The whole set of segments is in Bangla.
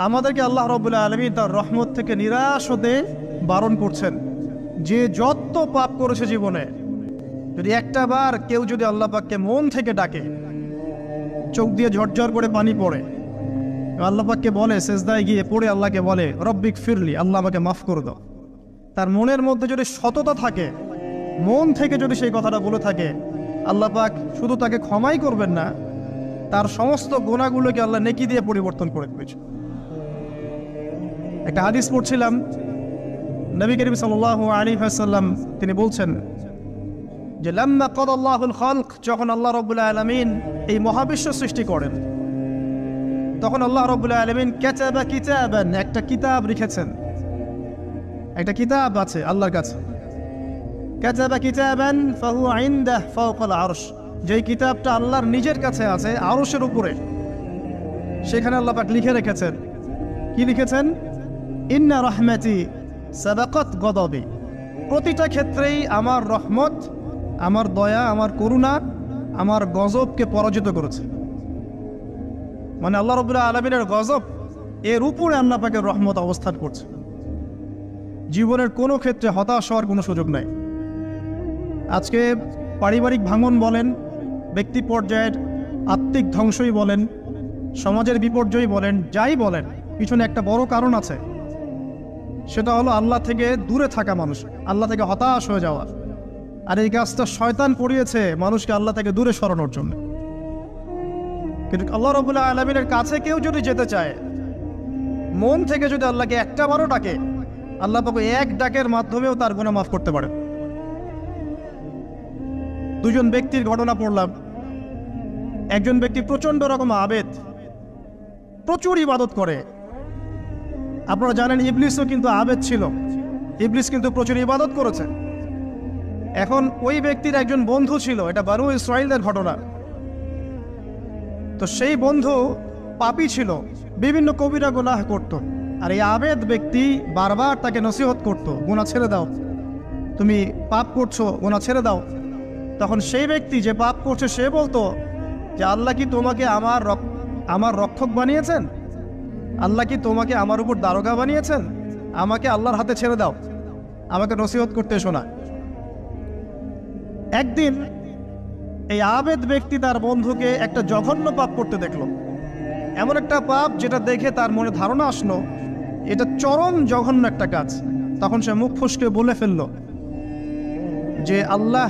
আমাদেরকে আল্লাহ রাব্বুল আলামিন তার রহমত থেকে নিরাশ হতে বারণ করছেন। যে যত পাপ করেছে জীবনে, যদি একটা বার কেউ যদি আল্লাহ পাককে মন থেকে ডাকে, চোখ দিয়ে ঝরঝর করে পানি পড়ে, আল্লাহ পাককে বলে, সেজদায় গিয়ে পড়ে আল্লাহকে বলে রব্বিক ফিরলি, আল্লাহ আমাকে মাফ করে দাও, তার মনের মধ্যে যদি সততা থাকে, মন থেকে যদি সেই কথাটা বলে থাকে, আল্লাহ পাক শুধু তাকে ক্ষমাই করবেন না, তার সমস্ত গুনাহগুলোকে আল্লাহ নেকি দিয়ে পরিবর্তন করে দিয়েছে। একটা হাদিস পড়ছিলাম, নবী করিম সাল্লাল্লাহু আলাইহি ওয়াসাল্লাম তিনি বলছেন যে লাম্মা কাদাল্লাহুল খালক, যখন আল্লাহ রাব্বুল আলামিন এই মহাবিশ্ব সৃষ্টি করেন, তখন আল্লাহ রাব্বুল আলামিন কাতাবা কিতাবান, একটা কিতাব লিখেছেন, একটা কিতাব আছে আল্লাহর কাছে। কাতাবা কিতাবান ফাহুয়া ইনদাহু ফাওকাল আরশ, যেই কিতাবটা আল্লাহর নিজের কাছে আছে আরশের উপরে, সেখানে আল্লাহ পাক লিখে রেখেছেন। কি লিখেছেন? ইন্না রাহমাতি সাবাকাত গদাবি, প্রতিটা ক্ষেত্রেই আমার রহমত, আমার দয়া, আমার করুণা আমার গজবকে পরাজিত করেছে। মানে আল্লাহ রাব্বুল আলামিনের গজব এর উপরে আল্লাহ পাকের রহমত অবস্থান করছে। জীবনের কোনো ক্ষেত্রে হতাশ হওয়ার কোনো সুযোগ নাই। আজকে পারিবারিক ভাঙন বলেন, ব্যক্তি পর্যায়ের আত্মিক ধ্বংসই বলেন, সমাজের বিপর্যয় বলেন, যাই বলেন, পিছনে একটা বড় কারণ আছে। সেটা হলো আল্লাহ থেকে দূরে থাকা মানুষ, আল্লাহ থেকে হতাশ হয়ে যাওয়া। আর এই কাজটা শয়তান করিয়েছে মানুষকে আল্লাহ থেকে দূরে সরানোর জন্য। কিন্তু আল্লাহ রাব্বুল আলামিনের কাছে কেউ যদি যেতে চায়, মন থেকে যদি আল্লাহকে একটা বারও ডাকে, আল্লাহ পাক এক ডাকের মাধ্যমেও তার গুনাহ মাফ করতে পারে। দুজন ব্যক্তির ঘটনা পড়লাম। একজন ব্যক্তি প্রচন্ড রকম আবেদ, প্রচুর ইবাদত করে। আপনারা জানেন ইবলিসও কিন্তু আবেদ ছিল, ইবলিস কিন্তু প্রচুর ইবাদত করেছে। এখন ওই ব্যক্তির একজন বন্ধু ছিল, এটা বানু ইসরাইলদের ঘটনা। তো সেই বন্ধু পাপী ছিল, বিভিন্ন কবিরা গুনাহ করত। আর এই আবেদ ব্যক্তি বারবার তাকে নসিহত করত, গুনাহ ছেড়ে দাও, তুমি পাপ করছো, গুনাহ ছেড়ে দাও। তখন সেই ব্যক্তি যে পাপ করছে সে বলতো যে আল্লাহ কি তোমাকে আমার রক্ষক বানিয়েছেন? আল্লাহ কি তোমাকে আমার উপর দারোগা বানিয়েছেন? আমাকে আল্লাহর হাতে ছেড়ে দাও, আমাকে নসিহত করতে শোনা। একদিন এই আবেদ ব্যক্তি তার বন্ধুকে একটা জঘন্য পাপ করতে দেখলো, এমন একটা পাপ যেটা দেখে তার মনে ধারণা আসলো এটা চরম জঘন্য একটা কাজ। তখন সে মুখ ফসকে বলে ফেলল যে আল্লাহ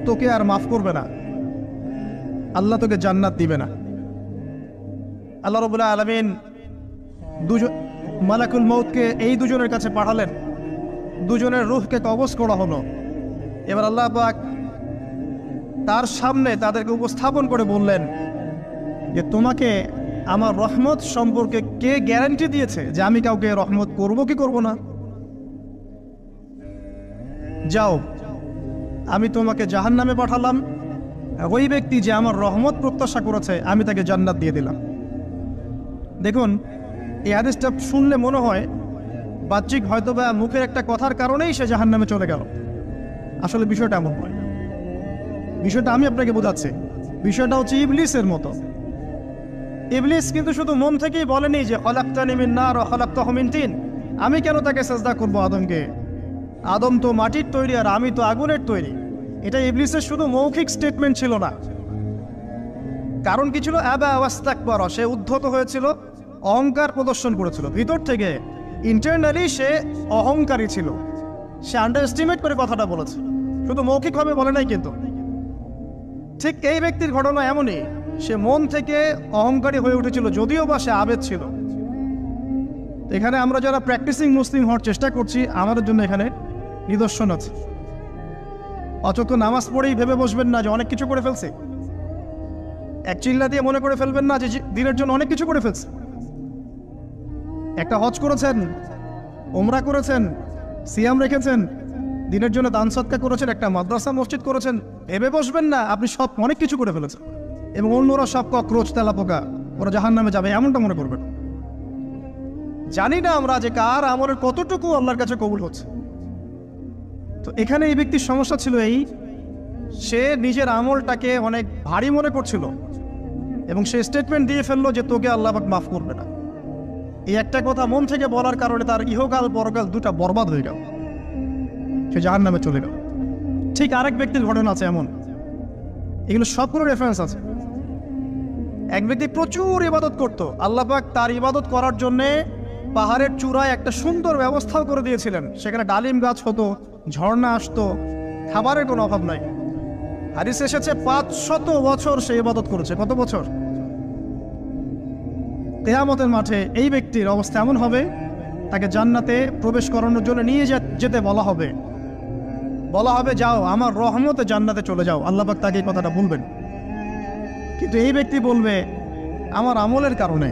তোকে আর মাফ করবে না, আল্লাহ তোকে জান্নাত দিবে না। আল্লাহ রাব্বুল আলামিন মালাকুল মউতকে এই দুজনের কাছে পাঠালেন, দুজনের রূহকে কবজ করা হলো। এবার আল্লাহ পাক তার সামনে তাদেরকে উপস্থাপন করে বললেন যে তোমাকে আমার রহমত সম্পর্কে কে গ্যারান্টি দিয়েছে যে আমি কাউকে রহমত করব কি করব না? যাও, আমি তোমাকে জাহান্নামে পাঠালাম, ওই ব্যক্তি যে আমার রহমত প্রত্যাশা করেছে আমি তাকে জান্নাত দিয়ে দিলাম। দেখুন, এই হাদিসটা শুনলে মনে হয় বাহ্যিক হয়তো বা মুখের একটা কথার কারণেই সে জাহান্নামে চলে গেল। আসলে বিষয়টা এমন নয়। বিষয়টা আমি আপনাকে বোঝাচ্ছি। বিষয়টা হচ্ছে ইবলিসের মতো। ইবলিস কিন্তু শুধু মন থেকেই বলেনি যে খলাকতানি মিন নার ওয়া খলাকতাহু মিন তিন, আমি কেন তাকে সিজদা করব আদমকে? আদম তো মাটির তৈরি আর আমি তো আগুনের তৈরি। এটা ইবলিসের শুধু মৌখিক স্টেটমেন্ট ছিল না, কারণ কি ছিল? আবা ওয়াস্তাকবারা, সে উদ্ধত হয়েছিল, অহংকার প্রদর্শন করেছিল। ভিতর থেকে ইন্টারনালি সে অহংকারী ছিল, সে আন্ডার এস্টিমেট করে কথাটা বলেছে, শুধু মৌখিকভাবে বলে নাই। কিন্তু ঠিক এই ব্যক্তির ঘটনা এমনই, সে মন থেকে অহংকারী হয়ে উঠেছিল, যদিও বা সে আবেদ ছিল। এখানে আমরা যারা প্র্যাকটিসিং মুসলিম হওয়ার চেষ্টা করছি, আমাদের জন্য এখানে নিদর্শন আছে। অচক্ষ নামাজ পড়েই ভেবে বসবেন না যে অনেক কিছু করে ফেলছে, এক চিল্লা দিয়ে মনে করে ফেলবেন না যে দিনের জন্য অনেক কিছু করে ফেলছে। একটা হজ করেছেন, ওমরা করেছেন, সিয়াম রেখেছেন, দিনের জন্য দান সদকা করেছেন, একটা মাদ্রাসা মসজিদ করেছেন, ভেবে বসবেন না আপনি সব অনেক কিছু করে ফেলেছেন এবং অন্যরা সব ককরোচ তেলাপোকা, ওরা জাহান্নামে যাবে, এমনটা মনে করবেন। জানি না আমরা যে কার আমলের কতটুকু আল্লাহর কাছে কবুল হচ্ছে। তো এখানে এই ব্যক্তির সমস্যা ছিল এই, সে নিজের আমলটাকে অনেক ভারী মনে করছিল এবং সে স্টেটমেন্ট দিয়ে ফেললো যে তোকে আল্লাহ পাক মাফ করবে না। এই একটা কথা মন থেকে বলার কারণে তার ইহকাল পরকাল দুটা বরবাদ হয়ে গেল, সে জাহান্নামে চলে গেল। ঠিক আরেক ব্যক্তির ঘটনা আছে এমন, এগুলো সবগুলো রেফারেন্স আছে। এক ব্যক্তি প্রচুর ইবাদত করত, আল্লাহ পাক তার ইবাদত করার জন্যে পাহাড়ের চূড়ায় একটা সুন্দর ব্যবস্থাও করে দিয়েছিলেন। সেখানে ডালিম গাছ হতো, ঝর্ণা আসতো, খাবারের কোনো অভাব নাই। হাদিসে এসেছে 500 বছর সে ইবাদত করেছে। কত বছর? কিয়ামতের মাঠে এই ব্যক্তির অবস্থা এমন হবে, তাকে জান্নাতে প্রবেশ করানোর জন্য নিয়ে যেতে বলা হবে, যাও আমার রহমতে জান্নাতে চলে যাও। আল্লাহ পাক তাকে এই কথাটা বলবেন, কিন্তু এই ব্যক্তি বলবে আমার আমলের কারণে,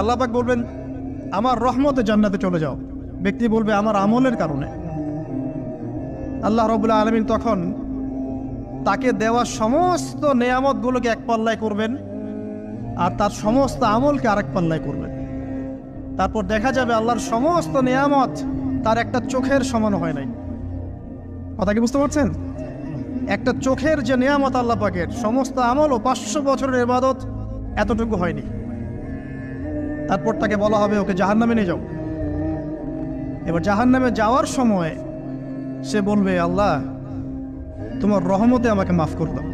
আল্লাহ পাক বলবেন আমার রহমতে জান্নাতে চলে যাও। ব্যক্তি বলবে আমার আমলের কারণে। আল্লাহ রাব্বুল আলামিন তখন তাকে দেওয়া সমস্ত নেয়ামতগুলোকে এক পাল্লায় করবেন, আর তার সমস্ত আমলকে আরেক পাল্লায় করবেন। তারপর দেখা যাবে আল্লাহর সমস্ত নেয়ামত তার একটা চোখের সমান হয় নাই। কথা কি বুঝতে পারছেন? একটা চোখের যে নেয়ামত আল্লাহ পাকের, সমস্ত আমল ও 500 বছরের ইবাদত এতটুকু হয়নি। তারপর তাকে বলা হবে ওকে জাহান্নামে নিয়ে যাও। এবার জাহান্নামে যাওয়ার সময় সে বলবে আল্লাহ তোমার রহমতে আমাকে মাফ করে দাও।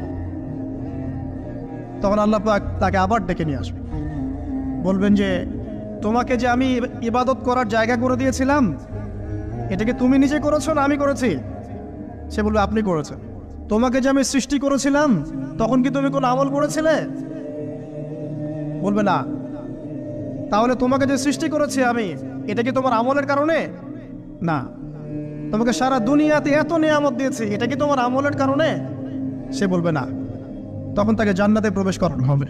তখন আল্লাহ পাক তাকে আবার ডেকে নিয়ে আসবে, বলবেন যে তোমাকে যে আমি ইবাদত করার জায়গা করে দিয়েছিলাম, এটাকে তুমি নিজে করেছো না আমি করেছি? সে বলবে আপনি করেছেন। তোমাকে যে আমি সৃষ্টি করেছিলাম তখন কি তুমি কোনো আমল করেছিলে? বলবে না। তাহলে তোমাকে যে সৃষ্টি করেছি আমি, এটা কি তোমার আমলের কারণে? না। তোমাকে সারা দুনিয়াতে এত নিয়ামত দিয়েছি, এটা কি তোমার আমলের কারণে? সে বলবে না। তখন তাকে জান্নাতে প্রবেশ করানো হবে।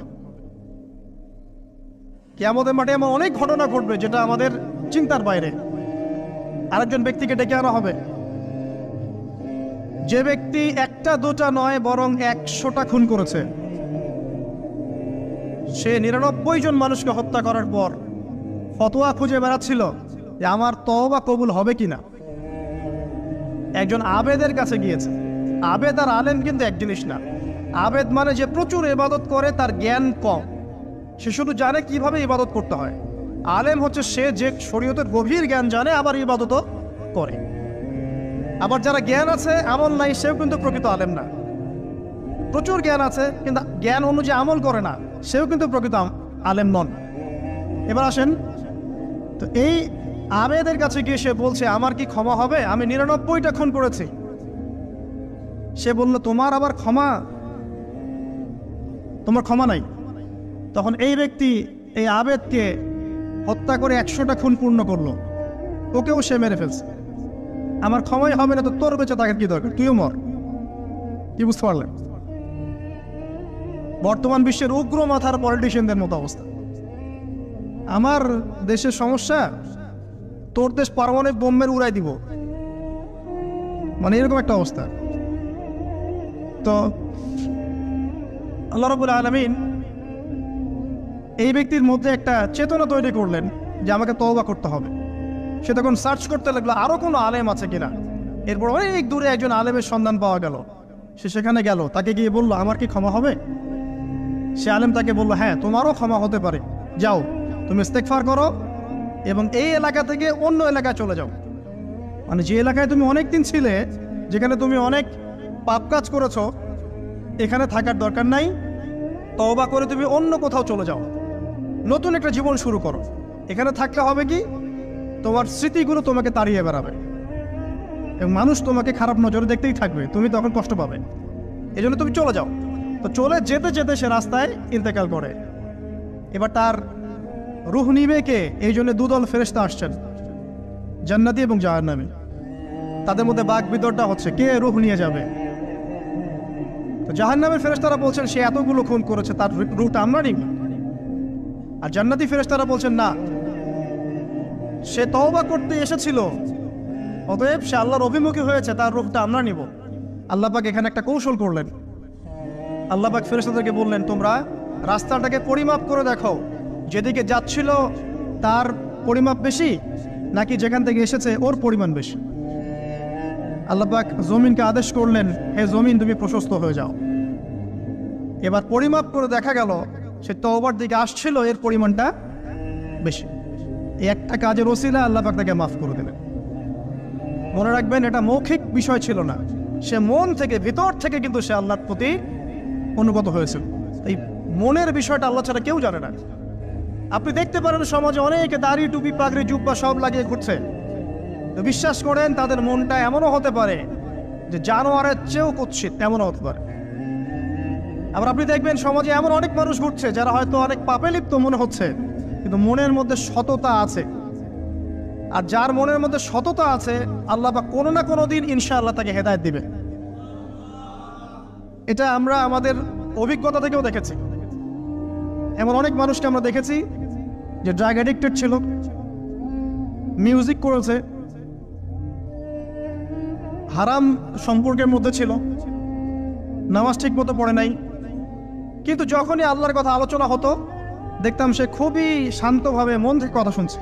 কিয়ামতের মাঠে এমন অনেক ঘটনা ঘটবে যেটা আমাদের চিন্তার বাইরে। আরেকজন ব্যক্তিকে ডেকে আনা হবে, যে ব্যক্তি একটা দুটা নয় বরং 100টা খুন করেছে। সে 99 জন মানুষকে হত্যা করার পর ফতোয়া খুঁজে বেড়াচ্ছিল যে আমার তওবা কবুল হবে কিনা। একজন আবেদের কাছে গিয়েছে। আবেদ আর আলেম কিন্তু এক জিনিস না। আবেদ মানে যে প্রচুর ইবাদত করে, তার জ্ঞান কম, সে শুধু জানে কিভাবে ইবাদত করতে হয়। আলেম হচ্ছে সে যে শরীয়তের গভীর জ্ঞান জানে, আবার ইবাদতও করে। আবার যারা জ্ঞান আছে আমল নাই, সেও কিন্তু প্রকৃত আলেম না। প্রচুর জ্ঞান আছে কিন্তু জ্ঞান অনুযায়ী আমল করে না, সেও কিন্তু প্রকৃত আলেম নন। এবার আসেন তো, এই আবেদের কাছে গিয়ে সে বলছে আমার কি ক্ষমা হবে? আমি 99টা খুন করেছি। সে বলল তোমার আবার ক্ষমা? তোমার ক্ষমা নাই। তখন এই ব্যক্তি এই আবেদকে হত্যা করে 100টা খুন পূর্ণ করলো, ওকেও সে মেরে ফেলছে। আমার ক্ষমাই হবে না তো তোর বেঁচে থাকার কি দরকার, তুইও মর। কি বুঝতে পারলেন? বর্তমান বিশ্বের উগ্র মাথার পলিটিশিয়ানদের মতো অবস্থা। আমার দেশের সমস্যা, তোর দেশ পারমাণবিক বোম্বের উড়াই দিব, মানে এরকম একটা অবস্থা। তো আল্লাহ রাব্বুল আলামিন এই ব্যক্তির মধ্যে একটা চেতনা তৈরি করলেন যে আমাকে তওবা করতে হবে। সে তখন সার্চ করতে লাগলো আরো কোনো আলেম আছে কিনা। এরপর অনেক দূরে একজন আলেমের সন্ধান পাওয়া গেল। সে সেখানে গেল, তাকে গিয়ে বলল আমার কি ক্ষমা হবে? সে আলেম তাকে বলল হ্যাঁ তোমারও ক্ষমা হতে পারে, যাও তুমি ইস্তেগফার করো এবং এই এলাকা থেকে অন্য এলাকায় চলে যাও। মানে যে এলাকায় তুমি অনেক দিন ছিলে, যেখানে তুমি অনেক পাপ কাজ করেছো, এখানে থাকার দরকার নাই। তওবা করে তুমি অন্য কোথাও চলে যাও, নতুন একটা জীবন শুরু করো। এখানে থাকলে হবে কি, তোমার স্মৃতিগুলো তোমাকে তাড়িয়ে বেড়াবে এবং মানুষ তোমাকে খারাপ নজরে দেখতেই থাকবে, তুমি তখন কষ্ট পাবে। এই জন্য তুমি চলে যাও। তো চলে যেতে যেতে সে রাস্তায় ইন্তেকাল করে। এবার তার রূহ নিবে কে? এই জন্য দুদল ফেরেশতা আসছেন, জান্নাতি এবং জাহান্নামী। তাদের মধ্যে বাক বিতরটা হচ্ছে কে রূহ নিয়ে যাবে। তো জাহান্নামের ফেরেশতারা বলছেন সে এতগুলো খুন করেছে, তার রূহটা আমরা নিব। আর জান্নাতি ফেরেশতারা বলছেন না, সে তওবা করতে এসেছিল, অতএব সে আল্লাহর অভিমুখী হয়েছে, তার রূহটা আমরা নিব। আল্লাহ পাক এখানে একটা কৌশল করলেন। আল্লাহ পাক ফেরেশতাদেরকে বললেন তোমরা রাস্তাটাকে পরিমাপ করে দেখো, যেদিকে যাচ্ছিল তার পরিমাপ বেশি নাকি যেখান থেকে এসেছে ওর পরিমাণ বেশি। আল্লাহ পাক জমিনকে আদেশ করলেন হে জমিন তুমি প্রশস্ত হয়ে যাও। এবার পরিমাপ করে দেখা গেল সে তওবার দিকে আসছিল এর পরিমাণটা বেশি। এই একটা কাজের ওসিলা আল্লাহ পাক তাকে মাফ করে দিলেন। মনে রাখবেন, এটা মৌখিক বিষয় ছিল না, সে মন থেকে ভিতর থেকে কিন্তু সে আল্লাহর প্রতি অনুগত হয়েছিল। এই মনের বিষয়টা আল্লাহ ছাড়া কেউ জানে না। আপনি দেখতে পারেন সমাজে অনেকে দাড়ি টুপি পাগড়ি জুব্বা সব লাগিয়ে ঘুরছে, তো বিশ্বাস করেন তাদের মনটা এমনও হতে পারে যে জানোয়ারের চেয়েও কুৎসিত, এমনও হতে পারে। আবার আপনি দেখবেন সমাজে এমন অনেক মানুষ ঘুরছে যারা হয়তো অনেক পাপে লিপ্ত মনে হচ্ছে, কিন্তু মনের মধ্যে সততা আছে। আর যার মনের মধ্যে সততা আছে, আল্লাহ বা কোনো না কোনো দিন ইনশাআল্লাহ তাকে হেদায়েত দিবে। এটা আমরা আমাদের অভিজ্ঞতা থেকেও দেখেছি। এমন অনেক মানুষকে আমরা দেখেছি যে ড্রাগ অ্যাডিক্টেড ছিল, মিউজিক করেছে, হারাম সম্পর্কের মধ্যে ছিল, নামাজ ঠিক মতো পড়ে নাই, কিন্তু যখনই আল্লাহর কথা আলোচনা হতো দেখতাম সে খুবই শান্তভাবে মন থেকে কথা শুনছে।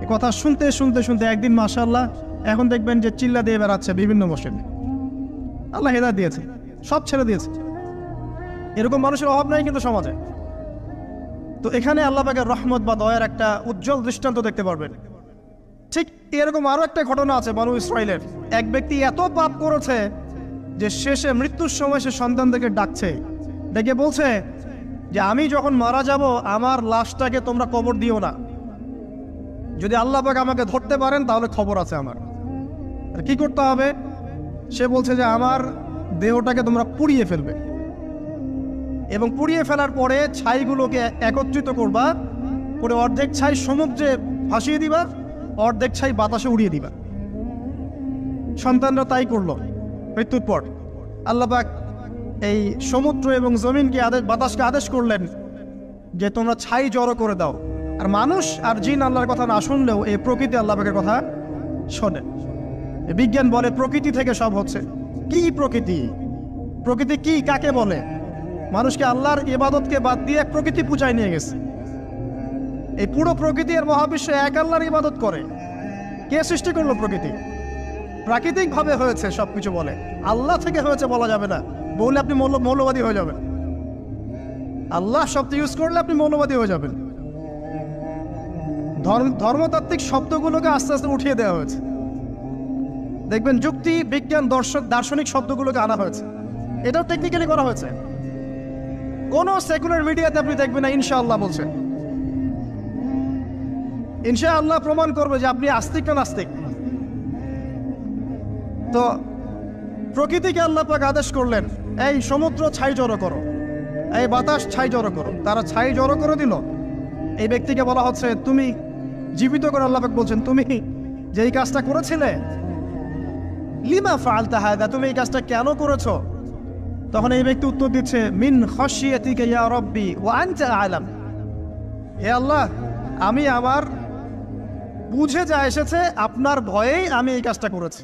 এই কথা শুনতে শুনতে শুনতে একদিন মাশাআল্লাহ এখন দেখবেন যে চিল্লা দিয়ে বেড়াচ্ছে বিভিন্ন মসজিদে। আল্লাহ হেদায়েত দিয়েছে, সব ছেড়ে দিয়েছে। এরকম মানুষের অভাব নাই কিন্তু সমাজে। তো এখানে আল্লাহ পাকের রহমত বা দয়ার একটা উজ্জ্বল দৃষ্টান্ত দেখতে পারবেন। ঠিক এরকম আরও একটা ঘটনা আছে বনু ইসরাইলের। এক ব্যক্তি এত পাপ করেছে যে শেষে মৃত্যুর সময় সে সন্তানদেরকে ডাকছে, ডেকে বলছে যে আমি যখন মারা যাব আমার লাশটাকে তোমরা কবর দিও না, যদি আল্লাহ পাক আমাকে ধরতে পারেন তাহলে খবর আছে আমার। আর কি করতে হবে? সে বলছে যে আমার দেহটাকে তোমরা পুড়িয়ে ফেলবে, এবং পুড়িয়ে ফেলার পরে ছাইগুলোকে একত্রিত করবা, করে অর্ধেক ছাই সমুদ্রে ভাসিয়ে দিবা, অর্ধেক ছাই বাতাসে উড়িয়ে দিবা। সন্তানরা তাই করলো। মৃত্যুর পর আল্লাহ পাক এই সমুদ্র এবং জমিনকে বাতাসকে আদেশ করলেন যে তোমরা ছাই জড়ো করে দাও। আর মানুষ আর জিন আল্লাহর কথা না শুনলেও এই প্রকৃতি আল্লাহ পাকের কথা শোনে। বিজ্ঞান বলে প্রকৃতি থেকে সব হচ্ছে। কি প্রকৃতি? প্রকৃতি কি, কাকে বলে? মানুষকে আল্লাহর ইবাদতকে বাদ দিয়ে প্রকৃতি পূজায় নিয়ে গেছে। এই পুরো প্রকৃতি আর মহাবিশ্বে এক আল্লাহর ইবাদত করে। কে সৃষ্টি করলো প্রকৃতি? প্রাকৃতিকভাবে হয়েছে সবকিছু বলে, আল্লাহ থেকে হয়েছে বলা যাবে না। বললে আপনি মৌলবাদী হয়ে যাবেন। আল্লাহ শব্দ ইউজ করলে আপনি মৌলবাদী হয়ে যাবেন। ধর্মতাত্ত্বিক শব্দগুলোকে আস্তে আস্তে উঠিয়ে দেওয়া হয়েছে। দেখবেন যুক্তি, বিজ্ঞান, দার্শনিক শব্দগুলোকে আনা হয়েছে। এটাও টেকনিক্যালি করা হয়েছে। কোনো সেকুলার মিডিয়াতে আপনি দেখবেন না ইনশাআল্লাহ বলছে। ইনশাআল্লাহ প্রমাণ করবে যে আপনি আস্তিক না নাস্তিক। তো প্রকৃতিকে আল্লাহ পাক আদেশ করলেন, এই সমুদ্র ছাই জড়ো করো, এই বাতাস ছাই জড়ো করো। তারা ছাই জড়ো করে দিল। এই ব্যক্তিকে বলা হচ্ছে তুমি জীবিত করে আল্লাহ পাক বলছেন তুমি যে এই কাজটা করেছিলে, লিমা ফাআলতা হাদা, তুমি এই কাজটা কেন করেছো? তখন এই ব্যক্তি উত্তর দিচ্ছে, মিন খাশিয়াতিকা ইয়া রাব্বি ওয়া আনতা আ'লাম। হে আল্লাহ, আমি আমার বুঝে যা এসেছে আপনার ভয়েই আমি এই কাজটা করেছি,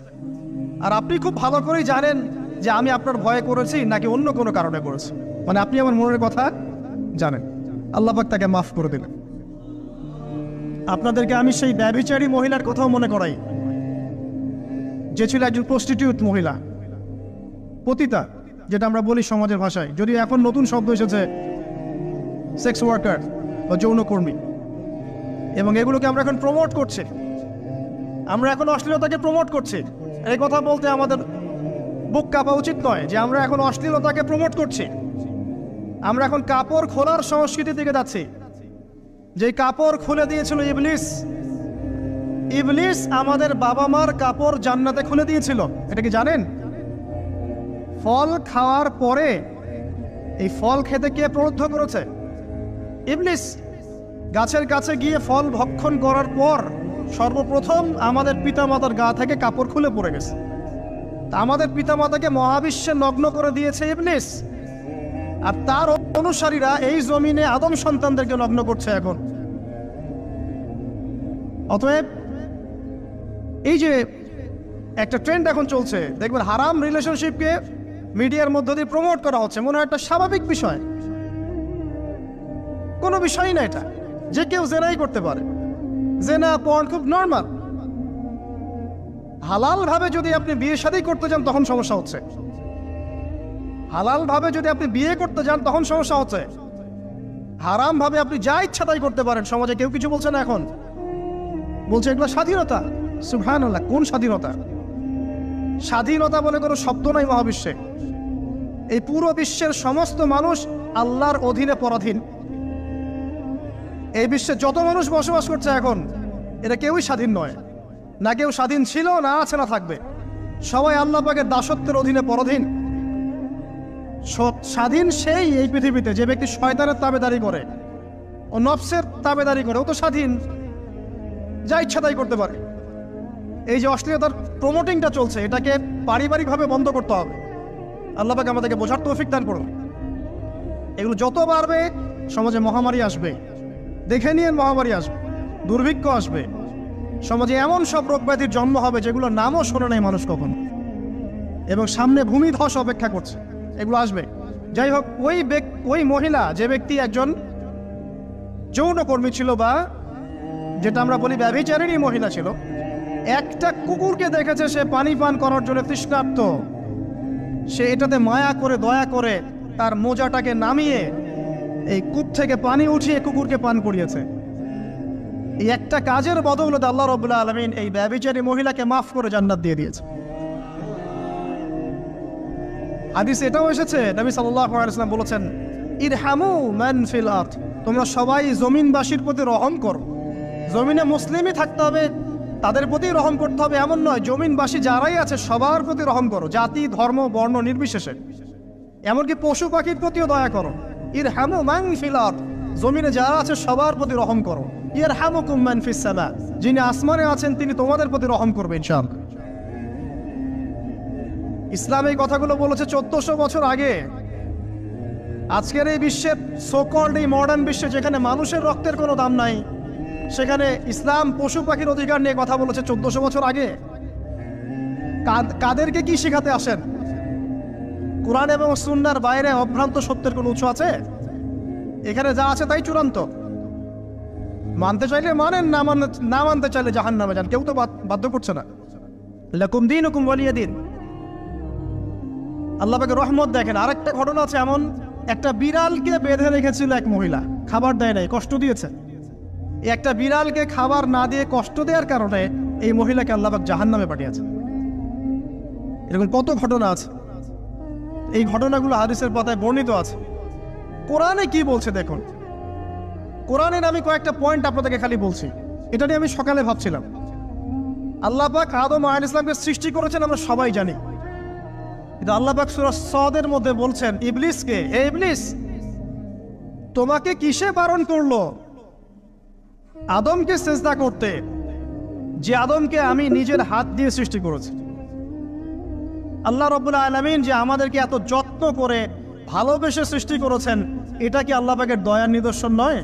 আর আপনি খুব ভালো করেই জানেন যে আমি আপনার ভয়ে করেছি নাকি অন্য কোনো কারণে করেছি। মানে আপনি আমার মনের কথা জানেন। আল্লাহ পাক তাকে মাফ করে দিলেন। আপনাদেরকে আমি সেই ব্যভিচারী মহিলার কথাও মনে করাই, যে ছিল একজন প্রস্টিটিউট মহিলা, পতিতা, যেটা আমরা বলি সমাজের ভাষায়। যদি এখন নতুন শব্দ এসেছে সেক্স ওয়ার্কার বা যৌনকর্মী, এবং এগুলোকে আমরা এখন প্রমোট করছি। আমরা এখন অশ্লীলতাকে প্রমোট করছি। এই কথা বলতে আমাদের বুক কাঁপা উচিত নয় যে আমরা এখন অশ্লীলতাকে প্রমোট করছি। আমরা এখন কাপড় খোলার সংস্কৃতির দিকে যাচ্ছি। যে কাপড় খুলে দিয়েছিল ইবলিস। ইবলিস আমাদের বাবা মার কাপড় জান্নাতে খুলে দিয়েছিল, এটা কি জানেন? ফল খাওয়ার পরে এই ফল খেতে কে প্রলুব্ধ করেছে? ইবলিস। গাছের কাছে গিয়ে ফল ভক্ষণ করার পর সর্বপ্রথম আমাদের পিতামাতার গা থেকে কাপড় খুলে পড়ে গেছে। তা আমাদের পিতামাতাকে মহাবিশ্বে নগ্ন করে দিয়েছে ইবলিস, আর তার অনুসারীরা এই জমিনে আদম সন্তানদেরকে নগ্ন করছে এখন। অতএব এই যে একটা ট্রেন্ড এখন চলছে, দেখবেন হারাম রিলেশনশিপকে মিডিয়ার মধ্য দিয়ে প্রমোট করা হচ্ছে, মনে হয় একটা স্বাভাবিক বিষয়। কোনো বিষয়ই না এটা, যে কেউ জেনাই করতে পারে। জেনা, পর্ন খুব নর্মাল। হালাল ভাবে যদি আপনি বিয়ে শাদী করতে যান তখন সমস্যা হচ্ছে। হালাল ভাবে যদি আপনি বিয়ে করতে যান তখন সমস্যা হচ্ছে। হারামভাবে আপনি যা ইচ্ছা তাই করতে পারেন, সমাজে কেউ কিছু বলছে না। এখন বলছে এগুলো স্বাধীনতা। সুবহানাল্লাহ, কোন স্বাধীনতা? স্বাধীনতা বলে কোনো শব্দ নাই মহাবিশ্বে। এই পুরো বিশ্বের সমস্ত মানুষ আল্লাহর অধীনে পরাধীন। এই বিশ্বে যত মানুষ বসবাস করছে এখন, এরা কেউই স্বাধীন নয়। না কেউ স্বাধীন ছিল, না আছে, না থাকবে। সবাই আল্লাহ পাকের দাসত্বের অধীনে পরাধীন। স্বাধীন সেই এই পৃথিবীতে যে ব্যক্তি শয়তানের তাবেদারি করে ও নফসের তাবেদারি করে, ও তো স্বাধীন, যা ইচ্ছা তাই করতে পারে। এই যে অশ্লীলতার প্রমোটিংটা চলছে, এটাকে পারিবারিকভাবে বন্ধ করতে হবে। আল্লাহ পাক আমাদেরকে বোঝার তৌফিক দান করুন। এগুলো যত বাড়বে সমাজে মহামারী আসবে, দেখে নিয়ে মহামারী আসবে, দুর্ভিক্ষ আসবে, সমাজে এমন সব রোগ ব্যাধির জন্ম হবে যেগুলো নামও শোনে নাই মানুষ কখনো, এবং সামনে ভূমিধস অপেক্ষা করছে, এগুলো আসবে। যাই হোক, ওই মহিলা, যে ব্যক্তি একজন যৌনকর্মী ছিল, বা যেটা আমরা বলি ব্যভিচারিণী মহিলা ছিল, একটা কুকুরকে দেখেছে সে পানি পান করার জন্য তৃষ্ণার্ত, সে এটাতে মায়া করে দয়া করে তার মোজাটাকে নামিয়ে এই কূপ থেকে পানি উঠিয়ে কুকুরকে পান করিয়েছে। এই একটা কাজের বদৌলতে আল্লাহ রাব্বুল আলামিন এই ব্যভিচারী মহিলাকে মাফ করে জান্নাত দিয়ে দিয়েছে। হাদিসে এটাও এসেছে, নবী সাল্লাল্লাহু আলাইহি ওয়াসাল্লাম বলেছেন, ইরহামু মান ফিল আরদ, তোমরা সবাই জমিনবাসীর প্রতি রহম করো। জমিনে মুসলিমই থাকতে হবে, তাদের প্রতি রহম করতে হবে এমন নয়, জমিনবাসী যারাই আছে সবার প্রতি রহম করো, জাতি ধর্ম বর্ণ নির্বিশেষে। এমনকি পশু পাখির প্রতিও দয়া করো। ইরহামু মান ফিল আরদ, জমিনে যারা আছে সবার প্রতি রহম করো। ইয়ারহামুকুম মান ফিস সামা, যিনি আসমানে আছেন তিনি তোমাদের প্রতি রহম করবেন ইনশাআল্লাহ। ইসলাম এই কথাগুলো বলেছে 1400 বছর আগে। আজকের এই বিশ্বের সোকল্ড এই মডার্ন বিশ্বে, যেখানে মানুষের রক্তের কোনো দাম নাই, সেখানে ইসলাম পশু পাখির অধিকার নিয়ে কথা বলেছে 1400 বছর আগে। কাদেরকে কি শিখাতে আসেন? কোরআন এবং সুন্নাহর বাইরে অভ্রান্ত সত্যের কোনো উৎস আছে? এখানে যা আছে তাই চূড়ান্ত। মানতে চাইলে মানেন, না মানতে চাইলে জাহান্নামে যান, কেউ তো বাধ্য করছে না। লাকুম দীনুকুম ওয়ালিয়া দিন। আল্লাহ পাকের রহমত দেখেন। আরেকটা ঘটনা আছে, এমন একটা বিড়ালকে বেঁধে রেখেছিল এক মহিলা, খাবার দেয় নাই, কষ্ট দিয়েছে। একটা বিড়ালকে খাবার না দিয়ে কষ্ট দেওয়ার কারণে এই মহিলাকে আল্লাহ পাক জাহান্নামে পাঠিয়েছে। এরকম কত ঘটনা আছে। এই ঘটনাগুলো হাদিসের পাতায় বর্ণিত আছে। কোরআনে কি বলছে দেখুন। কোরআনের আমি কয়েকটা পয়েন্ট আপনাদেরকে খালি বলছি, এটা নিয়ে আমি সকালে ভাবছিলাম। আল্লাহ পাক আদম আলাইহিস সালামকে সৃষ্টি করেছেন আমরা সবাই জানি, কিন্তু আল্লাহ পাক সূরা সাদের মধ্যে বলছেন ইবলিসকে, হে ইবলিস, তোমাকে কিসে বারণ করলো আদমকে সিজদা করতে, যে আদমকে আমি নিজের হাত দিয়ে সৃষ্টি করেছি। আল্লাহ রাব্বুল আলামিন যে আমাদেরকে এত যত্ন করে ভালোবেসে সৃষ্টি করেছেন, এটা কি আল্লাহ পাকের দয়ার নিদর্শন নয়?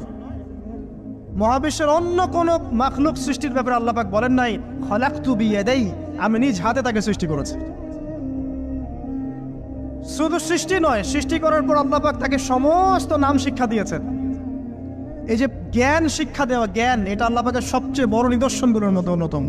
মহাবিশ্বের অন্য কোন মাখলুক সৃষ্টির ব্যাপারে আল্লাহ পাক বলেন নাই খলাকতু বিয়াদাই, আমি নিজ হাতে তাকে সৃষ্টি করেছি। শুধু সৃষ্টি নয়, সৃষ্টি করার পর আল্লাহ পাক তাকে সমস্ত নাম শিক্ষা দিয়েছেন। এই যে জ্ঞান শিক্ষা দেওয়া, জ্ঞান, এটা আল্লাহ পাকের সবচেয়ে বড় নিদর্শনগুলোর মধ্যে অন্যতম।